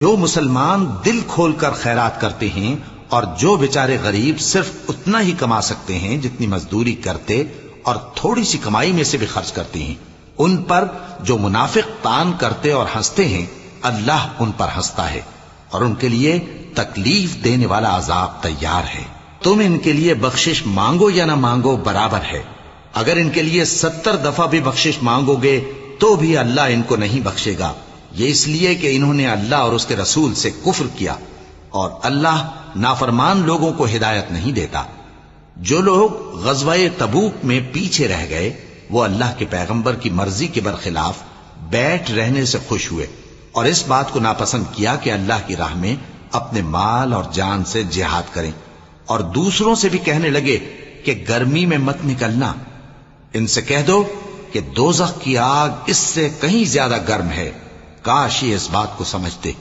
جو مسلمان دل کھول کر خیرات کرتے ہیں اور جو بیچارے غریب صرف اتنا ہی کما سکتے ہیں جتنی مزدوری کرتے اور تھوڑی سی کمائی میں سے بھی خرچ کرتے ہیں، ان پر جو منافق تان کرتے اور ہنستے ہیں اللہ ان پر ہنستا ہے اور ان کے لیے تکلیف دینے والا عذاب تیار ہے۔ تم ان کے لیے بخشش مانگو یا نہ مانگو برابر ہے، اگر ان کے لیے 70 دفعہ بھی بخشش مانگو گے تو بھی اللہ ان کو نہیں بخشے گا، یہ اس لیے کہ انہوں نے اللہ اور اس کے رسول سے کفر کیا، اور اللہ نافرمان لوگوں کو ہدایت نہیں دیتا۔ جو لوگ غزوہ تبوک میں پیچھے رہ گئے وہ اللہ کے پیغمبر کی مرضی کے برخلاف بیٹھ رہنے سے خوش ہوئے اور اس بات کو ناپسند کیا کہ اللہ کی راہ میں اپنے مال اور جان سے جہاد کریں، اور دوسروں سے بھی کہنے لگے کہ گرمی میں مت نکلنا۔ ان سے کہہ دو کہ دوزخ کی آگ اس سے کہیں زیادہ گرم ہے، کاش یہ اس بات کو سمجھتے۔